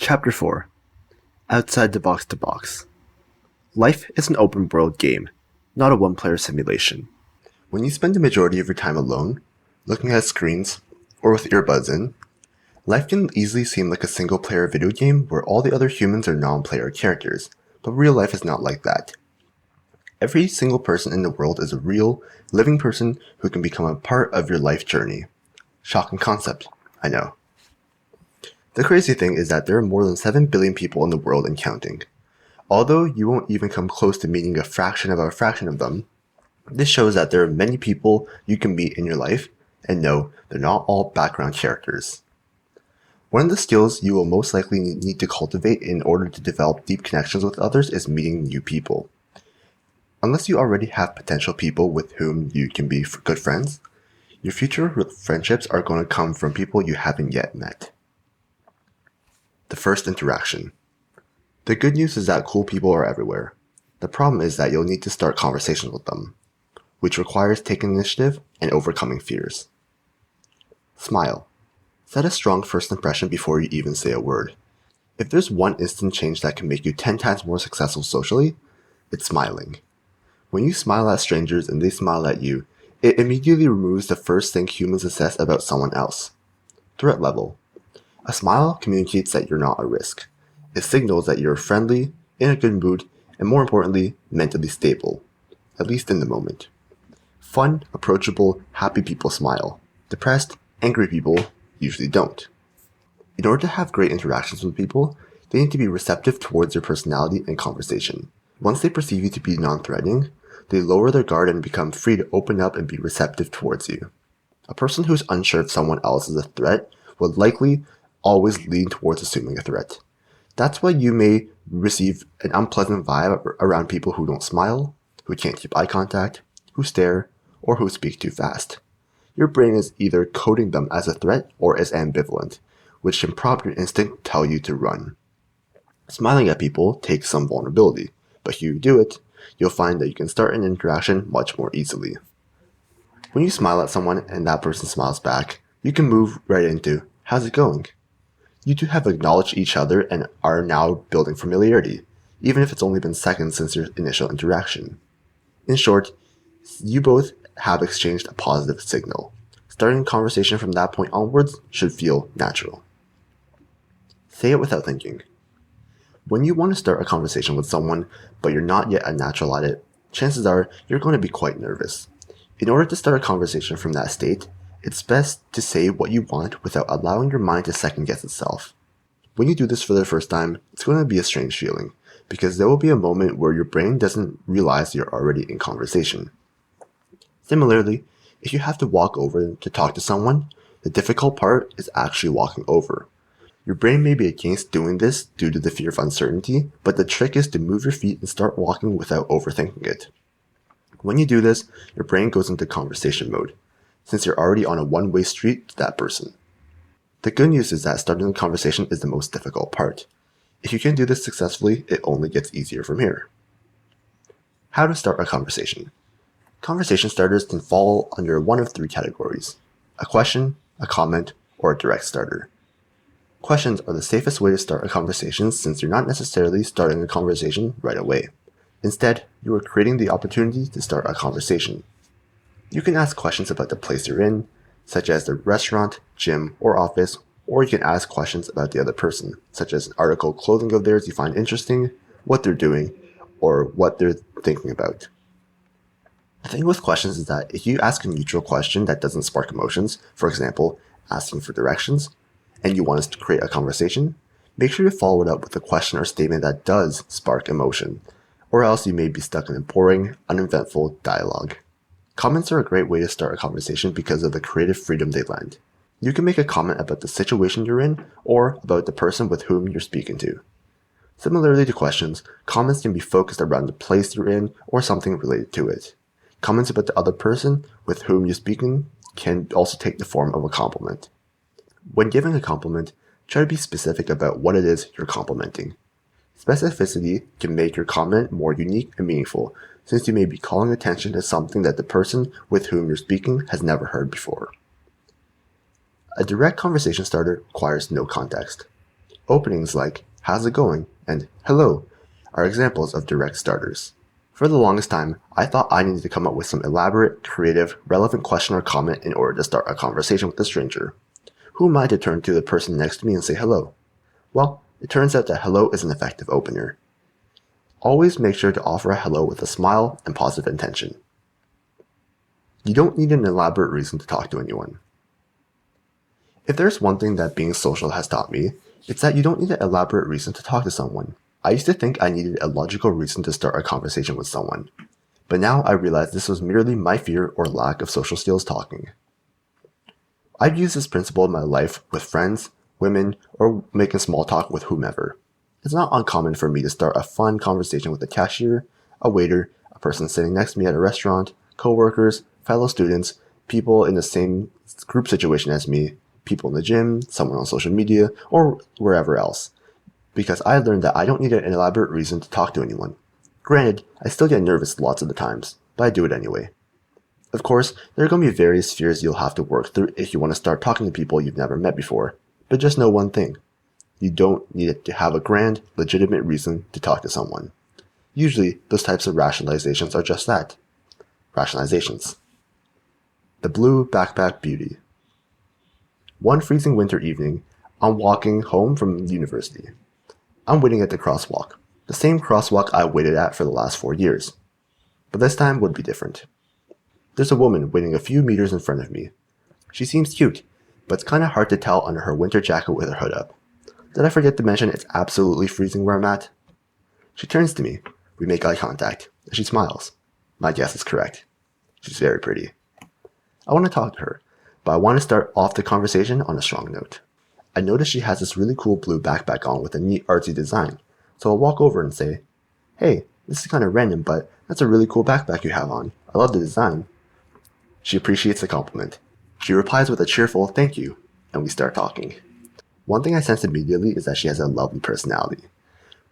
Chapter 4 Outside the Box to Box. Life is an open world game, not a one-player simulation. When you spend the majority of your time alone, looking at screens, or with earbuds in, life can easily seem like a single-player video game where all the other humans are non-player characters, but real life is not like that. Every single person in the world is a real, living person who can become a part of your life journey. Shocking concept, I know. The crazy thing is that there are more than 7 billion people in the world and counting. Although you won't even come close to meeting a fraction of them, this shows that there are many people you can meet in your life, and no, they're not all background characters. One of the skills you will most likely need to cultivate in order to develop deep connections with others is meeting new people. Unless you already have potential people with whom you can be good friends, your future friendships are going to come from people you haven't yet met. The first interaction. The good news is that cool people are everywhere. The problem is that you'll need to start conversations with them, which requires taking initiative and overcoming fears. Smile. Set a strong first impression before you even say a word. If there's one instant change that can make you 10 times more successful socially, it's smiling. When you smile at strangers and they smile at you, it immediately removes the first thing humans assess about someone else. Threat level. A smile communicates that you're not at risk. It signals that you're friendly, in a good mood, and more importantly, mentally stable, at least in the moment. Fun, approachable, happy people smile. Depressed, angry people usually don't. In order to have great interactions with people, they need to be receptive towards your personality and conversation. Once they perceive you to be non-threatening, they lower their guard and become free to open up and be receptive towards you. A person who's unsure if someone else is a threat will likely always lean towards assuming a threat. That's why you may receive an unpleasant vibe around people who don't smile, who can't keep eye contact, who stare, or who speak too fast. Your brain is either coding them as a threat or as ambivalent, which can prompt your instinct to tell you to run. Smiling at people takes some vulnerability, but if you do it, you'll find that you can start an interaction much more easily. When you smile at someone and that person smiles back, you can move right into, "How's it going?" You two have acknowledged each other and are now building familiarity, even if it's only been seconds since your initial interaction. In short, you both have exchanged a positive signal. Starting a conversation from that point onwards should feel natural. Say it without thinking. When you want to start a conversation with someone, but you're not yet a natural at it, chances are you're going to be quite nervous. In order to start a conversation from that state, it's best to say what you want without allowing your mind to second guess itself. When you do this for the first time, it's going to be a strange feeling, because there will be a moment where your brain doesn't realize you're already in conversation. Similarly, if you have to walk over to talk to someone, the difficult part is actually walking over. Your brain may be against doing this due to the fear of uncertainty, but the trick is to move your feet and start walking without overthinking it. When you do this, your brain goes into conversation mode, since you're already on a one-way street to that person. The good news is that starting a conversation is the most difficult part. If you can do this successfully, it only gets easier from here. How to start a conversation. Conversation starters can fall under one of three categories: a question, a comment, or a direct starter. Questions are the safest way to start a conversation since you're not necessarily starting a conversation right away. Instead, you are creating the opportunity to start a conversation. You can ask questions about the place you're in, such as the restaurant, gym, or office, or you can ask questions about the other person, such as an article of clothing of theirs you find interesting, what they're doing, or what they're thinking about. The thing with questions is that if you ask a neutral question that doesn't spark emotions, for example, asking for directions, and you want us to create a conversation, make sure to follow it up with a question or statement that does spark emotion, or else you may be stuck in a boring, uneventful dialogue. Comments are a great way to start a conversation because of the creative freedom they lend. You can make a comment about the situation you're in or about the person with whom you're speaking to. Similarly to questions, comments can be focused around the place you're in or something related to it. Comments about the other person with whom you're speaking can also take the form of a compliment. When giving a compliment, try to be specific about what it is you're complimenting. Specificity can make your comment more unique and meaningful, since you may be calling attention to something that the person with whom you're speaking has never heard before. A direct conversation starter requires no context. Openings like, "How's it going?" and "Hello" are examples of direct starters. For the longest time, I thought I needed to come up with some elaborate, creative, relevant question or comment in order to start a conversation with a stranger. Who am I to turn to the person next to me and say hello? Well, it turns out that hello is an effective opener. Always make sure to offer a hello with a smile and positive intention. You don't need an elaborate reason to talk to anyone. If there's one thing that being social has taught me, it's that you don't need an elaborate reason to talk to someone. I used to think I needed a logical reason to start a conversation with someone, but now I realize this was merely my fear or lack of social skills talking. I've used this principle in my life with friends, women, or making small talk with whomever. It's not uncommon for me to start a fun conversation with a cashier, a waiter, a person sitting next to me at a restaurant, coworkers, fellow students, people in the same group situation as me, people in the gym, someone on social media, or wherever else. Because I learned that I don't need an elaborate reason to talk to anyone. Granted, I still get nervous lots of the times, but I do it anyway. Of course, there are going to be various fears you'll have to work through if you want to start talking to people you've never met before, but just know one thing. You don't need to have a grand, legitimate reason to talk to someone. Usually, those types of rationalizations are just that. Rationalizations. The Blue Backpack Beauty. One freezing winter evening, I'm walking home from university. I'm waiting at the crosswalk, the same crosswalk I waited at for the last 4 years. But this time would be different. There's a woman waiting a few meters in front of me. She seems cute, but it's kind of hard to tell under her winter jacket with her hood up. Did I forget to mention it's absolutely freezing where I'm at? She turns to me. We make eye contact, and she smiles. My guess is correct. She's very pretty. I want to talk to her, but I want to start off the conversation on a strong note. I notice she has this really cool blue backpack on with a neat artsy design, so I'll walk over and say, "Hey, this is kind of random, but that's a really cool backpack you have on. I love the design." She appreciates the compliment. She replies with a cheerful "thank you," and we start talking. One thing I sense immediately is that she has a lovely personality.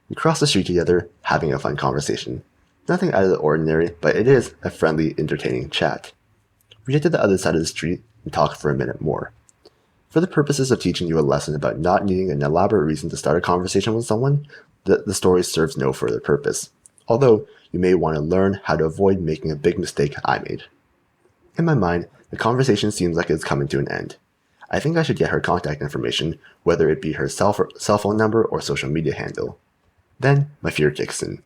We cross the street together, having a fun conversation. Nothing out of the ordinary, but it is a friendly, entertaining chat. We get to the other side of the street and talk for a minute more. For the purposes of teaching you a lesson about not needing an elaborate reason to start a conversation with someone, the story serves no further purpose, although you may want to learn how to avoid making a big mistake I made. In my mind, the conversation seems like it's coming to an end. I think I should get her contact information, whether it be her cell phone number or social media handle. Then, my fear kicks in.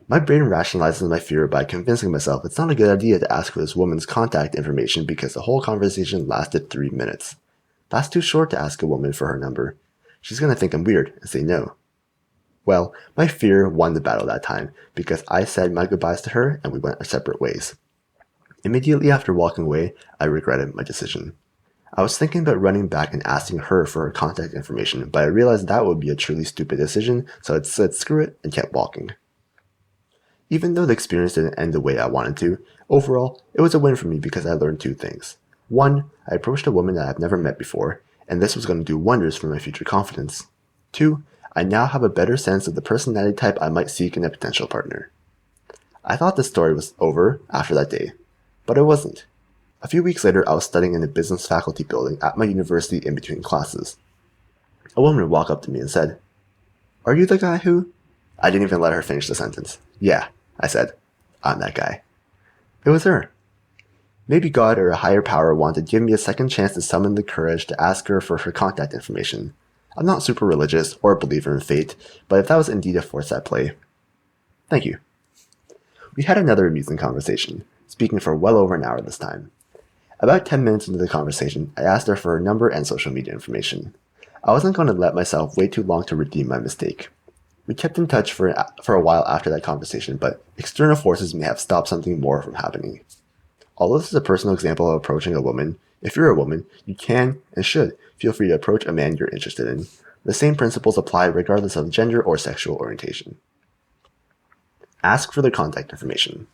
My brain rationalizes my fear by convincing myself it's not a good idea to ask for this woman's contact information because the whole conversation lasted 3 minutes. That's too short to ask a woman for her number. She's going to think I'm weird and say no. Well, my fear won the battle that time because I said my goodbyes to her and we went our separate ways. Immediately after walking away, I regretted my decision. I was thinking about running back and asking her for her contact information, but I realized that would be a truly stupid decision, so I said screw it and kept walking. Even though the experience didn't end the way I wanted to, overall, it was a win for me because I learned 2 things. 1, I approached a woman that I've never met before, and this was going to do wonders for my future confidence. 2, I now have a better sense of the personality type I might seek in a potential partner. I thought the story was over after that day, but it wasn't. A few weeks later, I was studying in a business faculty building at my university in between classes. A woman would walk up to me and said, "Are you the guy who?" I didn't even let her finish the sentence. "Yeah," I said. "I'm that guy." It was her. Maybe God or a higher power wanted to give me a second chance to summon the courage to ask her for her contact information. I'm not super religious or a believer in fate, but if that was indeed a force at play, thank you. We had another amusing conversation, speaking for well over an hour this time. About 10 minutes into the conversation, I asked her for her number and social media information. I wasn't going to let myself wait too long to redeem my mistake. We kept in touch for a while after that conversation, but external forces may have stopped something more from happening. Although this is a personal example of approaching a woman, if you're a woman, you can and should feel free to approach a man you're interested in. The same principles apply regardless of gender or sexual orientation. Ask for their contact information.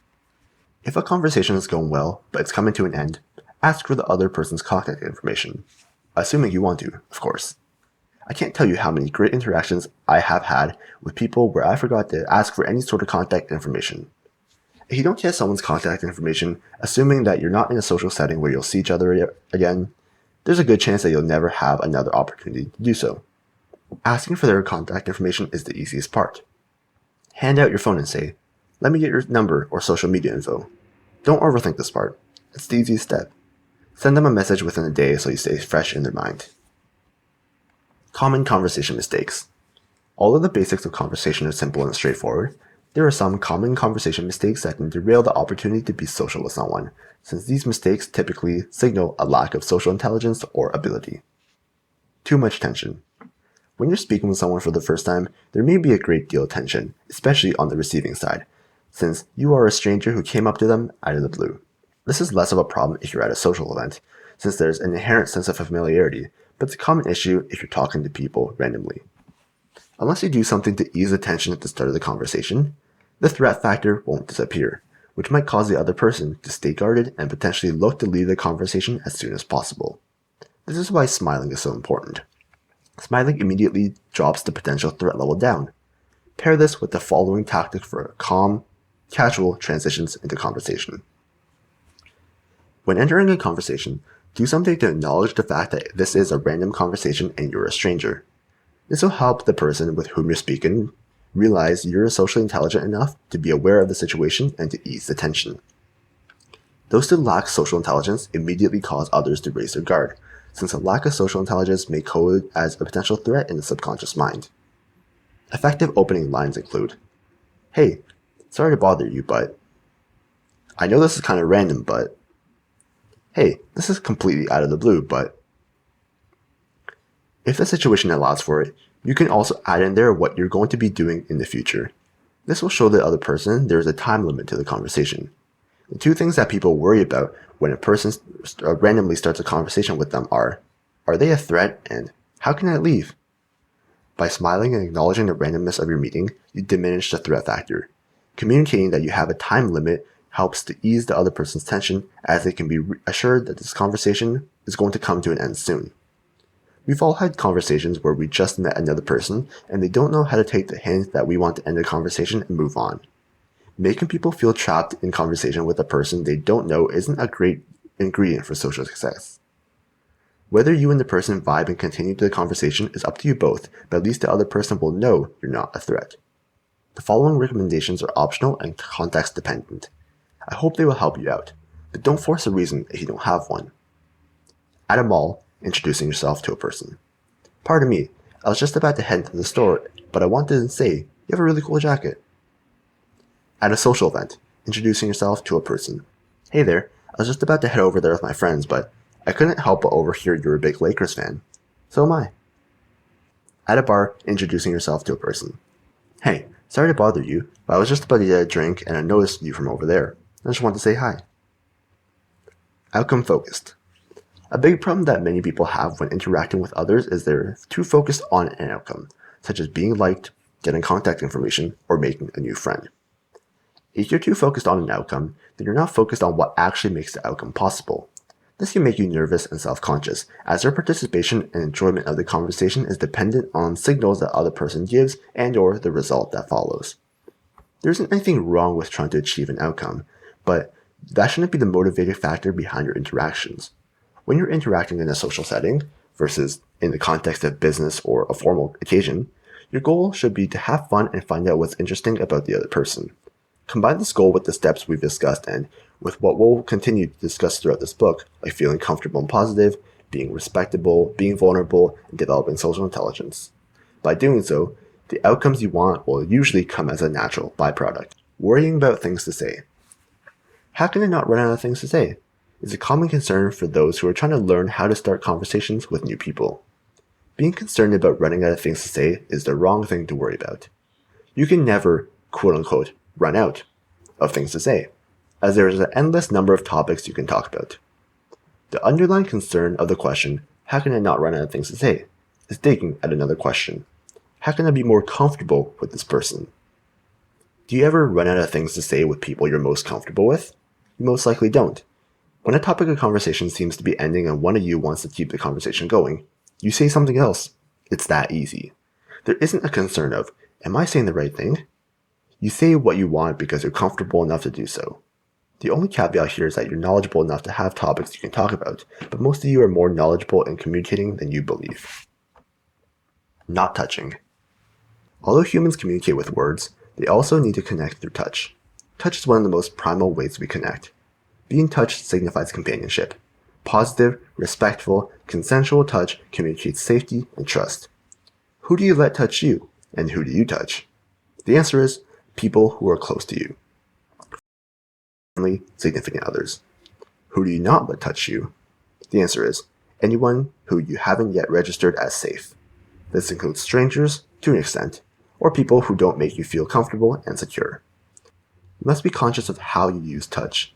If a conversation is going well, but it's coming to an end, ask for the other person's contact information. Assuming you want to, of course. I can't tell you how many great interactions I have had with people where I forgot to ask for any sort of contact information. If you don't get someone's contact information, assuming that you're not in a social setting where you'll see each other again, there's a good chance that you'll never have another opportunity to do so. Asking for their contact information is the easiest part. Hand out your phone and say, "Let me get your number or social media info." Don't overthink this part. It's the easiest step. Send them a message within a day so you stay fresh in their mind. Common conversation mistakes. Although the basics of conversation are simple and straightforward, there are some common conversation mistakes that can derail the opportunity to be social with someone, since these mistakes typically signal a lack of social intelligence or ability. Too much tension. When you're speaking with someone for the first time, there may be a great deal of tension, especially on the receiving side, since you are a stranger who came up to them out of the blue. This is less of a problem if you're at a social event, since there's an inherent sense of familiarity, but it's a common issue if you're talking to people randomly. Unless you do something to ease the tension at the start of the conversation, the threat factor won't disappear, which might cause the other person to stay guarded and potentially look to leave the conversation as soon as possible. This is why smiling is so important. Smiling immediately drops the potential threat level down. Pair this with the following tactic for calm, casual transitions into conversation. When entering a conversation, do something to acknowledge the fact that this is a random conversation and you're a stranger. This will help the person with whom you're speaking realize you're socially intelligent enough to be aware of the situation and to ease the tension. Those who lack social intelligence immediately cause others to raise their guard, since a lack of social intelligence may code as a potential threat in the subconscious mind. Effective opening lines include, "Hey, sorry to bother you, but I know this is kind of random, but hey, this is completely out of the blue, but..." If the situation allows for it, you can also add in there what you're going to be doing in the future. This will show the other person there's a time limit to the conversation. The two things that people worry about when a person randomly starts a conversation with them are they a threat, and how can I leave? By smiling and acknowledging the randomness of your meeting, you diminish the threat factor. Communicating that you have a time limit helps to ease the other person's tension, as they can be assured that this conversation is going to come to an end soon. We've all had conversations where we just met another person and they don't know how to take the hint that we want to end the conversation and move on. Making people feel trapped in conversation with a person they don't know isn't a great ingredient for social success. Whether you and the person vibe and continue the conversation is up to you both, but at least the other person will know you're not a threat. The following recommendations are optional and context dependent. I hope they will help you out, but don't force a reason if you don't have one. At a mall, introducing yourself to a person. "Pardon me, I was just about to head to the store, but I wanted to say, you have a really cool jacket." At a social event, introducing yourself to a person. "Hey there, I was just about to head over there with my friends, but I couldn't help but overhear you're a big Lakers fan. So am I." At a bar, introducing yourself to a person. "Hey, sorry to bother you, but I was just about to get a drink and I noticed you from over there. I just wanted to say hi." Outcome focused. A big problem that many people have when interacting with others is they're too focused on an outcome, such as being liked, getting contact information, or making a new friend. If you're too focused on an outcome, then you're not focused on what actually makes the outcome possible. This can make you nervous and self-conscious, as your participation and enjoyment of the conversation is dependent on signals that other person gives and/or the result that follows. There isn't anything wrong with trying to achieve an outcome, but that shouldn't be the motivating factor behind your interactions. When you're interacting in a social setting, versus in the context of business or a formal occasion, your goal should be to have fun and find out what's interesting about the other person. Combine this goal with the steps we've discussed and with what we'll continue to discuss throughout this book, like feeling comfortable and positive, being respectable, being vulnerable, and developing social intelligence. By doing so, the outcomes you want will usually come as a natural byproduct. Worrying about things to say. How can I not run out of things to say? Is a common concern for those who are trying to learn how to start conversations with new people. Being concerned about running out of things to say is the wrong thing to worry about. You can never, quote-unquote, run out of things to say, as there is an endless number of topics you can talk about. The underlying concern of the question, "How can I not run out of things to say?" is digging at another question. How can I be more comfortable with this person? Do you ever run out of things to say with people you're most comfortable with? You most likely don't. When a topic of conversation seems to be ending and one of you wants to keep the conversation going, you say something else. It's that easy. There isn't a concern of, am I saying the right thing? You say what you want because you're comfortable enough to do so. The only caveat here is that you're knowledgeable enough to have topics you can talk about, but most of you are more knowledgeable in communicating than you believe. Not touching. Although humans communicate with words, they also need to connect through touch. Touch is one of the most primal ways we connect. Being touched signifies companionship. Positive, respectful, consensual touch communicates safety and trust. Who do you let touch you, and who do you touch? The answer is people who are close to you. Family, significant others. Who do you not let touch you? The answer is anyone who you haven't yet registered as safe. This includes strangers, to an extent, or people who don't make you feel comfortable and secure. You must be conscious of how you use touch.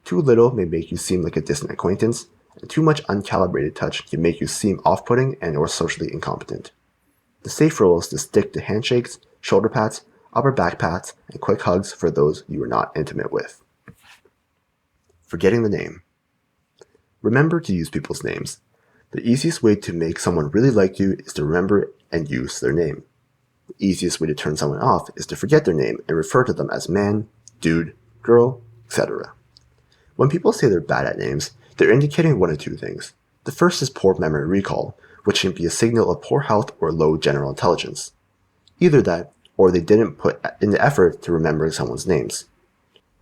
Too little may make you seem like a distant acquaintance, and too much uncalibrated touch can make you seem off-putting and or socially incompetent. The safe rule is to stick to handshakes, shoulder pats, upper back pats, and quick hugs for those you are not intimate with. Forgetting the name. Remember to use people's names. The easiest way to make someone really like you is to remember and use their name. The easiest way to turn someone off is to forget their name and refer to them as man, dude, girl, etc. When people say they're bad at names, they're indicating one of two things. The first is poor memory recall, which can be a signal of poor health or low general intelligence. Either that, or they didn't put in the effort to remember someone's names.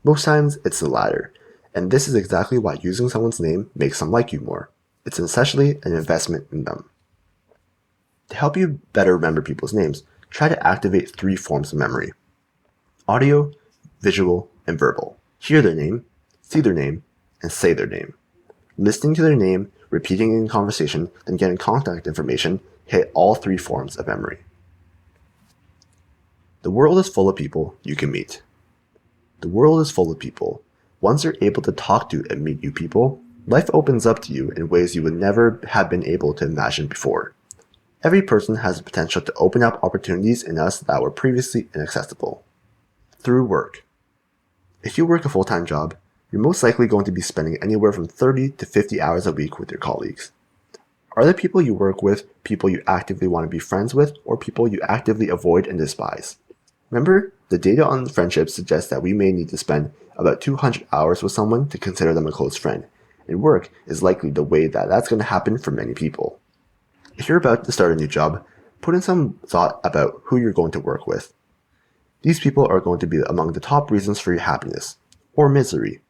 Most times, it's the latter, and this is exactly why using someone's name makes them like you more. It's essentially an investment in them. To help you better remember people's names, try to activate 3 forms of memory: audio, visual, and verbal. Hear their name, see their name, and say their name. Listening to their name, repeating it in conversation, then getting contact information hit all 3 forms of memory. The world is full of people you can meet. The world is full of people. Once you're able to talk to and meet new people, life opens up to you in ways you would never have been able to imagine before. Every person has the potential to open up opportunities in us that were previously inaccessible. Through work. If you work a full-time job, you're most likely going to be spending anywhere from 30 to 50 hours a week with your colleagues. Are the people you work with people you actively want to be friends with, or people you actively avoid and despise? Remember, the data on friendships suggests that we may need to spend about 200 hours with someone to consider them a close friend, and work is likely the way that that's going to happen for many people. If you're about to start a new job, put in some thought about who you're going to work with. These people are going to be among the top reasons for your happiness, or misery.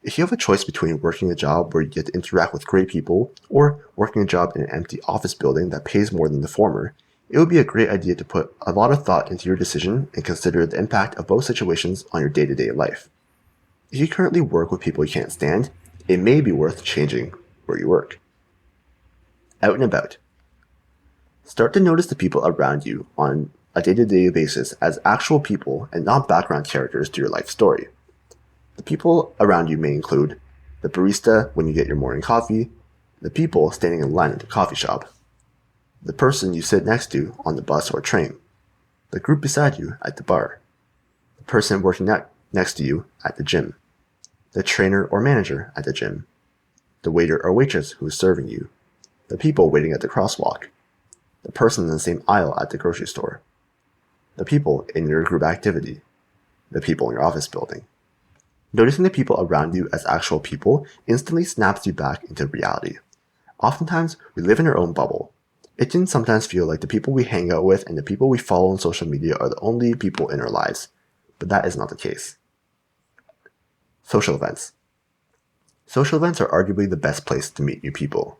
If you have a choice between working a job where you get to interact with great people, or working a job in an empty office building that pays more than the former, it would be a great idea to put a lot of thought into your decision and consider the impact of both situations on your day-to-day life. If you currently work with people you can't stand, it may be worth changing where you work. Out and about. Start to notice the people around you on a day-to-day basis as actual people and not background characters to your life story. The people around you may include the barista when you get your morning coffee, the people standing in line at the coffee shop, the person you sit next to on the bus or train, the group beside you at the bar, the person working next to you at the gym, the trainer or manager at the gym, the waiter or waitress who is serving you, the people waiting at the crosswalk, the person in the same aisle at the grocery store, the people in your group activity, the people in your office building. Noticing the people around you as actual people instantly snaps you back into reality. Oftentimes, we live in our own bubble. It can sometimes feel like the people we hang out with and the people we follow on social media are the only people in our lives, but that is not the case. Social events. Social events are arguably the best place to meet new people.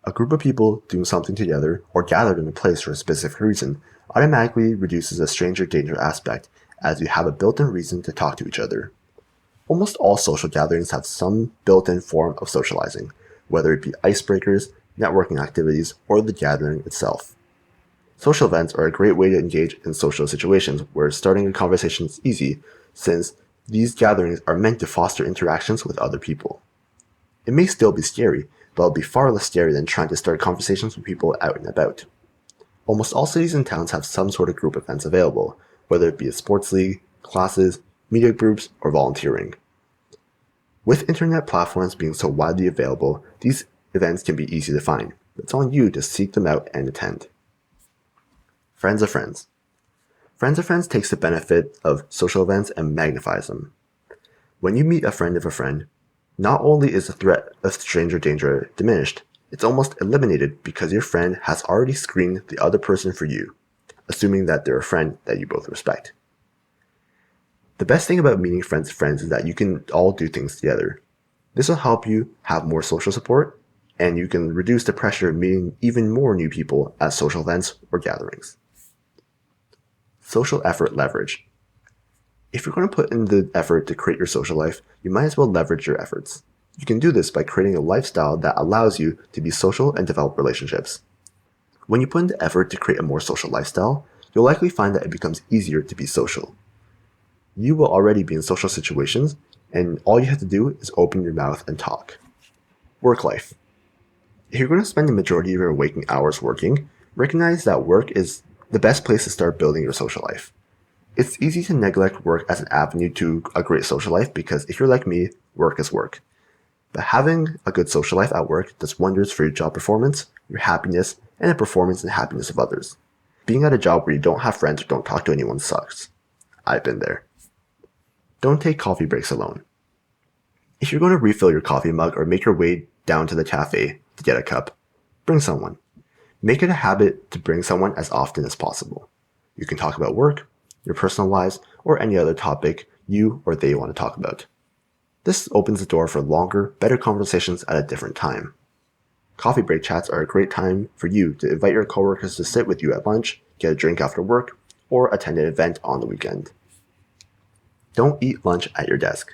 A group of people doing something together or gathered in a place for a specific reason automatically reduces the stranger danger aspect, as you have a built-in reason to talk to each other. Almost all social gatherings have some built-in form of socializing, whether it be icebreakers, networking activities, or the gathering itself. Social events are a great way to engage in social situations where starting a conversation is easy, since these gatherings are meant to foster interactions with other people. It may still be scary, but it'll be far less scary than trying to start conversations with people out and about. Almost all cities and towns have some sort of group events available, whether it be a sports league, classes, media groups, or volunteering. With internet platforms being so widely available, these events can be easy to find. It's on you to seek them out and attend. Friends of Friends. Friends of Friends takes the benefit of social events and magnifies them. When you meet a friend of a friend, not only is the threat of stranger danger diminished, It's almost eliminated because your friend has already screened the other person for you, assuming that they're a friend that you both respect. The best thing about meeting friends' friends is that you can all do things together. This will help you have more social support, and you can reduce the pressure of meeting even more new people at social events or gatherings. Social effort leverage. If you're going to put in the effort to create your social life, you might as well leverage your efforts. You can do this by creating a lifestyle that allows you to be social and develop relationships. When you put in the effort to create a more social lifestyle, you'll likely find that it becomes easier to be social. You will already be in social situations, and all you have to do is open your mouth and talk. Work life. If you're going to spend the majority of your waking hours working, recognize that work is the best place to start building your social life. It's easy to neglect work as an avenue to a great social life because if you're like me, work is work. But having a good social life at work does wonders for your job performance, your happiness, and the performance and happiness of others. Being at a job where you don't have friends or don't talk to anyone sucks. I've been there. Don't take coffee breaks alone. If you're going to refill your coffee mug or make your way down to the cafe to get a cup, bring someone. Make it a habit to bring someone as often as possible. You can talk about work, your personal lives, or any other topic you or they want to talk about. This opens the door for longer, better conversations at a different time. Coffee break chats are a great time for you to invite your coworkers to sit with you at lunch, get a drink after work, or attend an event on the weekend. Don't eat lunch at your desk.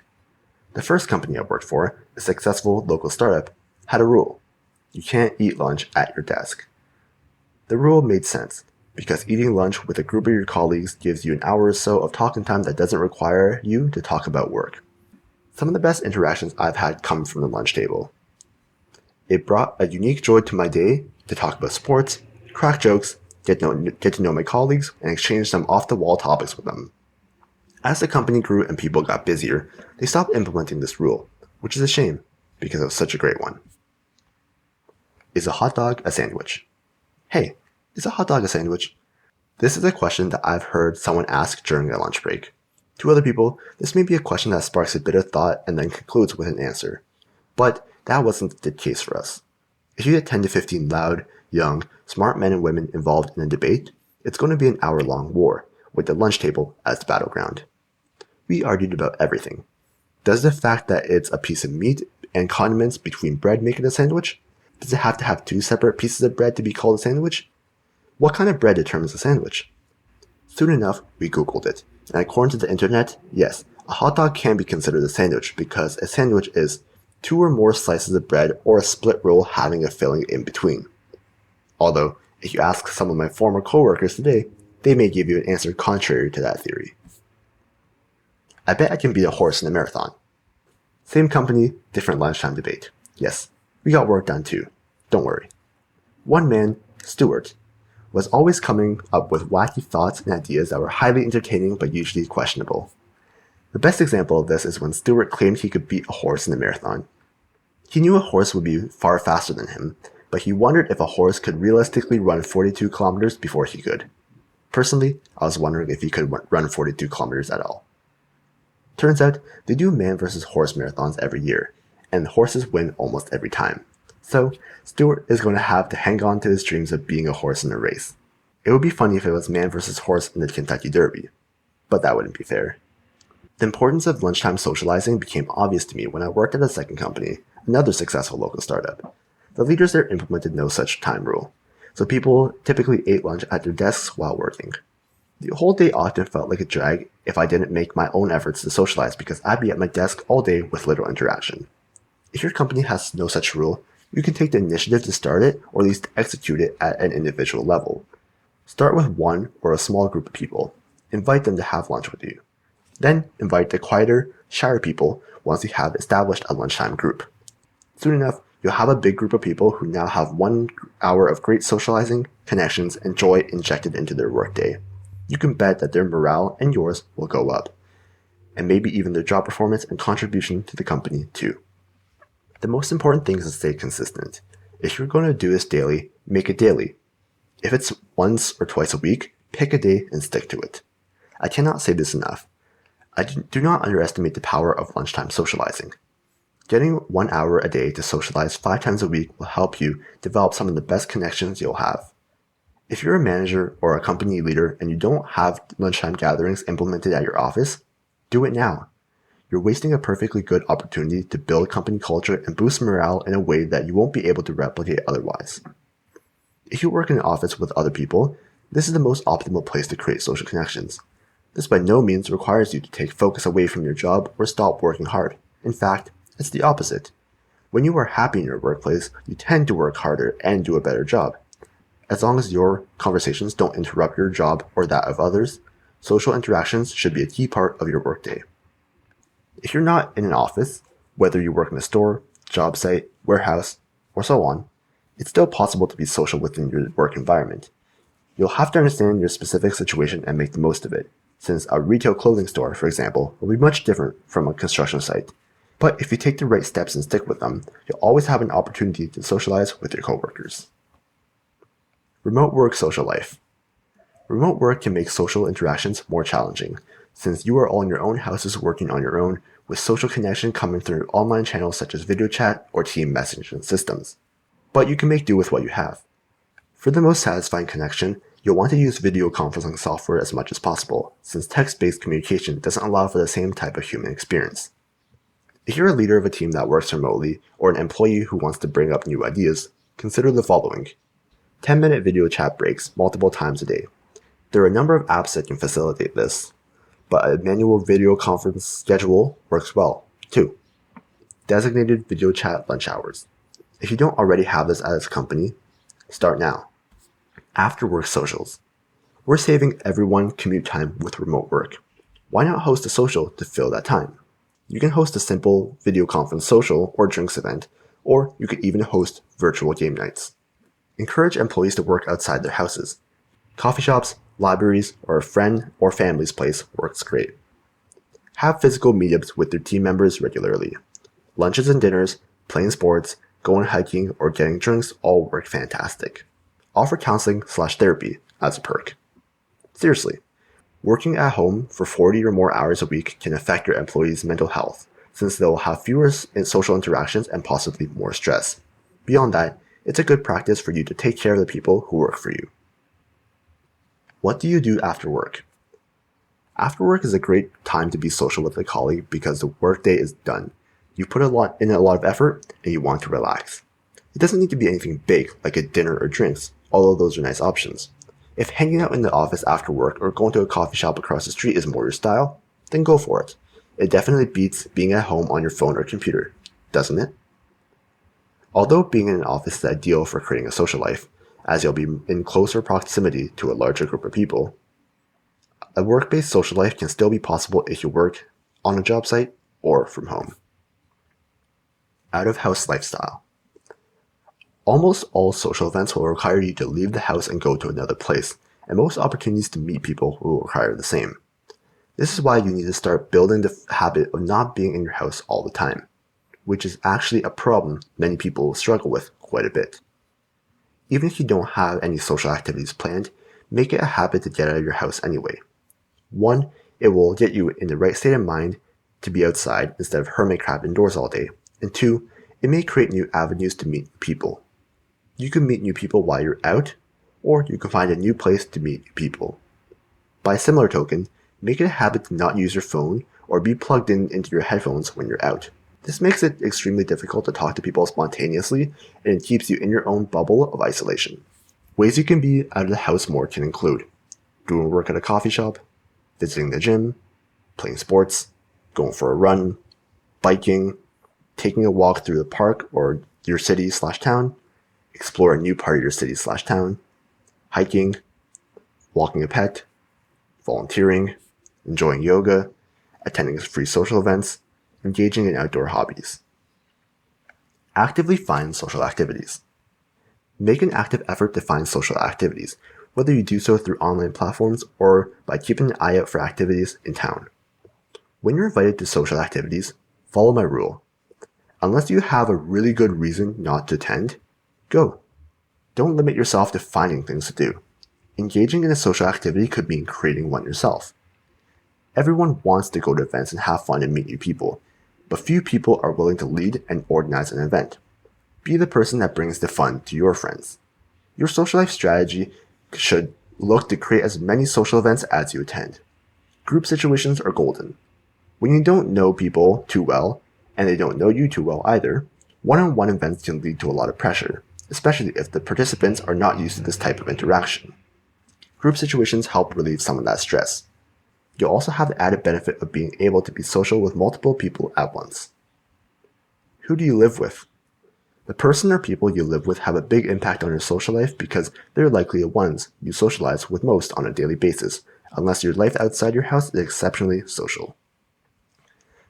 The first company I worked for, a successful local startup, had a rule. You can't eat lunch at your desk. The rule made sense, because eating lunch with a group of your colleagues gives you an hour or so of talking time that doesn't require you to talk about work. Some of the best interactions I've had come from the lunch table. It brought a unique joy to my day to talk about sports, crack jokes, get to know my colleagues, and exchange some off-the-wall topics with them. As the company grew and people got busier, they stopped implementing this rule, which is a shame because it was such a great one. Is a hot dog a sandwich? Hey, is a hot dog a sandwich? This is a question that I've heard someone ask during a lunch break. To other people, this may be a question that sparks a bit of thought and then concludes with an answer. But that wasn't the case for us. If you get 10 to 15 loud, young, smart men and women involved in a debate, it's going to be an hour-long war, with the lunch table as the battleground. We argued about everything. Does the fact that it's a piece of meat and condiments between bread make it a sandwich? Does it have to have two separate pieces of bread to be called a sandwich? What kind of bread determines a sandwich? Soon enough, we Googled it, and according to the internet, yes, a hot dog can be considered a sandwich because a sandwich is 2 or more slices of bread or a split roll having a filling in between. Although, if you ask some of my former coworkers today, they may give you an answer contrary to that theory. I bet I can beat a horse in a marathon. Same company, different lunchtime debate. Yes, we got work done too. Don't worry. One man, Stuart, was always coming up with wacky thoughts and ideas that were highly entertaining but usually questionable. The best example of this is when Stuart claimed he could beat a horse in a marathon. He knew a horse would be far faster than him, but he wondered if a horse could realistically run 42 kilometers before he could. Personally, I was wondering if he could run 42 kilometers at all. Turns out, they do man versus horse marathons every year, and horses win almost every time. So, Stuart is going to have to hang on to his dreams of being a horse in a race. It would be funny if it was man versus horse in the Kentucky Derby, but that wouldn't be fair. The importance of lunchtime socializing became obvious to me when I worked at a second company, another successful local startup. The leaders there implemented no such time rule, so people typically ate lunch at their desks while working. The whole day often felt like a drag if I didn't make my own efforts to socialize because I'd be at my desk all day with little interaction. If your company has no such rule, you can take the initiative to start it or at least execute it at an individual level. Start with one or a small group of people. Invite them to have lunch with you. Then invite the quieter, shyer people once you have established a lunchtime group. Soon enough, you'll have a big group of people who now have 1 hour of great socializing, connections, and joy injected into their workday. You can bet that their morale and yours will go up, and maybe even their job performance and contribution to the company too. The most important thing is to stay consistent. If you're going to do this daily, make it daily. If it's once or twice a week, pick a day and stick to it. I cannot say this enough. I do not underestimate the power of lunchtime socializing. Getting 1 hour a day to socialize 5 times a week will help you develop some of the best connections you'll have. If you're a manager or a company leader and you don't have lunchtime gatherings implemented at your office, do it now. You're wasting a perfectly good opportunity to build company culture and boost morale in a way that you won't be able to replicate otherwise. If you work in an office with other people, this is the most optimal place to create social connections. This by no means requires you to take focus away from your job or stop working hard. In fact, it's the opposite. When you are happy in your workplace, you tend to work harder and do a better job. As long as your conversations don't interrupt your job or that of others, social interactions should be a key part of your workday. If you're not in an office, whether you work in a store, job site, warehouse, or so on, it's still possible to be social within your work environment. You'll have to understand your specific situation and make the most of it, since a retail clothing store, for example, will be much different from a construction site. But if you take the right steps and stick with them, you'll always have an opportunity to socialize with your coworkers. Remote work social life. Remote work can make social interactions more challenging, since you are all in your own houses working on your own, with social connection coming through online channels such as video chat or team messaging systems. But you can make do with what you have. For the most satisfying connection, you'll want to use video conferencing software as much as possible, since text-based communication doesn't allow for the same type of human experience. If you're a leader of a team that works remotely, or an employee who wants to bring up new ideas, consider the following. 10-minute video chat breaks multiple times a day. There are a number of apps that can facilitate this, but a manual video conference schedule works well, too. Designated video chat lunch hours. If you don't already have this as a company, start now. After work socials. We're saving everyone commute time with remote work. Why not host a social to fill that time? You can host a simple video conference social or drinks event, or you could even host virtual game nights. Encourage employees to work outside their houses. Coffee shops, libraries, or a friend or family's place works great. Have physical meetups with your team members regularly. Lunches and dinners, playing sports, going hiking, or getting drinks all work fantastic. Offer counseling/therapy as a perk. Seriously, working at home for 40 or more hours a week can affect your employees' mental health, since they will have fewer social interactions and possibly more stress. Beyond that, it's a good practice for you to take care of the people who work for you. What do you do after work? After work is a great time to be social with a colleague because the workday is done. You put a lot of effort and you want to relax. It doesn't need to be anything big like a dinner or drinks, although those are nice options. If hanging out in the office after work or going to a coffee shop across the street is more your style, then go for it. It definitely beats being at home on your phone or computer, doesn't it? Although being in an office is ideal for creating a social life, as you'll be in closer proximity to a larger group of people, a work-based social life can still be possible if you work on a job site or from home. Out-of-house lifestyle. Almost all social events will require you to leave the house and go to another place, and most opportunities to meet people will require the same. This is why you need to start building the habit of not being in your house all the time, which is actually a problem many people struggle with quite a bit. Even if you don't have any social activities planned, make it a habit to get out of your house anyway. 1, it will get you in the right state of mind to be outside instead of hermit crab indoors all day, and 2, it may create new avenues to meet people. You can meet new people while you're out, or you can find a new place to meet new people. By a similar token, make it a habit to not use your phone or be plugged into your headphones when you're out. This makes it extremely difficult to talk to people spontaneously, and it keeps you in your own bubble of isolation. Ways you can be out of the house more can include doing work at a coffee shop, visiting the gym, playing sports, going for a run, biking, taking a walk through the park or your city/town, explore a new part of your city/town, hiking, walking a pet, volunteering, enjoying yoga, attending free social events, engaging in outdoor hobbies. Actively find social activities. Make an active effort to find social activities, whether you do so through online platforms or by keeping an eye out for activities in town. When you're invited to social activities, follow my rule. Unless you have a really good reason not to attend, go. Don't limit yourself to finding things to do. Engaging in a social activity could mean creating one yourself. Everyone wants to go to events and have fun and meet new people, but few people are willing to lead and organize an event. Be the person that brings the fun to your friends. Your social life strategy should look to create as many social events as you attend. Group situations are golden. When you don't know people too well, and they don't know you too well either, one-on-one events can lead to a lot of pressure, especially if the participants are not used to this type of interaction. Group situations help relieve some of that stress. You'll also have the added benefit of being able to be social with multiple people at once. Who do you live with? The person or people you live with have a big impact on your social life because they're likely the ones you socialize with most on a daily basis, unless your life outside your house is exceptionally social.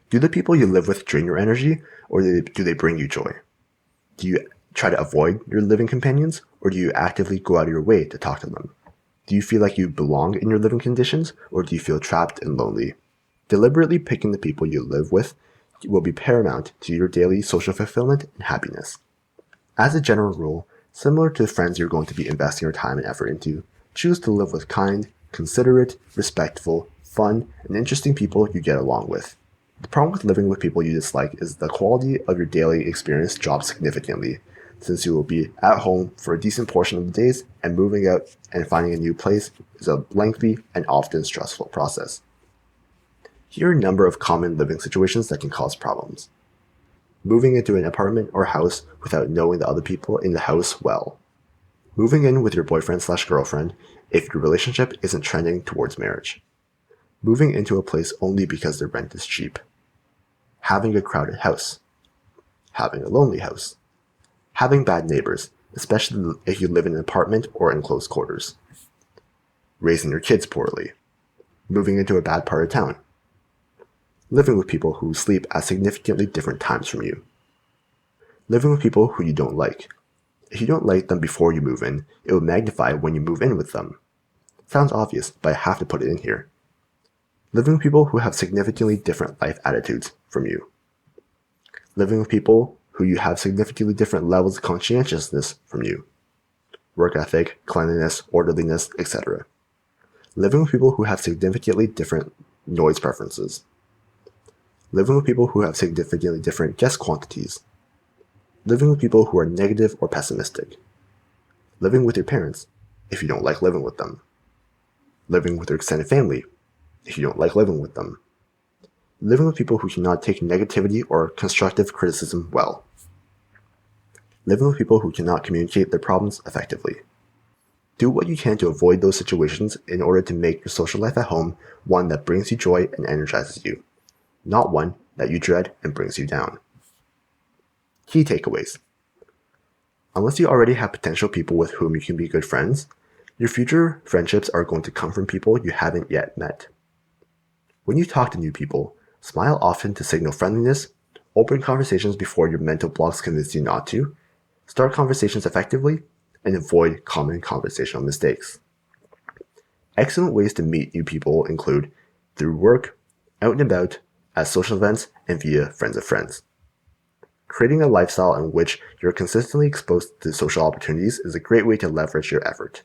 Do the people you live with drain your energy, or do they bring you joy? Do you try to avoid your living companions, or do you actively go out of your way to talk to them? Do you feel like you belong in your living conditions, or do you feel trapped and lonely? Deliberately picking the people you live with will be paramount to your daily social fulfillment and happiness. As a general rule, similar to the friends you're going to be investing your time and effort into, choose to live with kind, considerate, respectful, fun, and interesting people you get along with. The problem with living with people you dislike is the quality of your daily experience drops significantly, since you will be at home for a decent portion of the days, and moving out and finding a new place is a lengthy and often stressful process. Here are a number of common living situations that can cause problems. Moving into an apartment or house without knowing the other people in the house well. Moving in with your boyfriend/girlfriend if your relationship isn't trending towards marriage. Moving into a place only because the rent is cheap. Having a crowded house. Having a lonely house. Having bad neighbors, especially if you live in an apartment or in close quarters. Raising your kids poorly. Moving into a bad part of town. Living with people who sleep at significantly different times from you. Living with people who you don't like. If you don't like them before you move in, it will magnify when you move in with them. Sounds obvious, but I have to put it in here. Living with people who have significantly different life attitudes from you. Living with people who you have significantly different levels of conscientiousness from you. Work ethic, cleanliness, orderliness, etc. Living with people who have significantly different noise preferences. Living with people who have significantly different guest quantities. Living with people who are negative or pessimistic. Living with your parents, if you don't like living with them. Living with your extended family, if you don't like living with them. Living with people who cannot take negativity or constructive criticism well. Living with people who cannot communicate their problems effectively. Do what you can to avoid those situations in order to make your social life at home one that brings you joy and energizes you, not one that you dread and brings you down. Key takeaways. Unless you already have potential people with whom you can be good friends, your future friendships are going to come from people you haven't yet met. When you talk to new people, smile often to signal friendliness, open conversations before your mental blocks convince you not to, start conversations effectively, and avoid common conversational mistakes. Excellent ways to meet new people include through work, out and about, at social events, and via friends of friends. Creating a lifestyle in which you're consistently exposed to social opportunities is a great way to leverage your effort.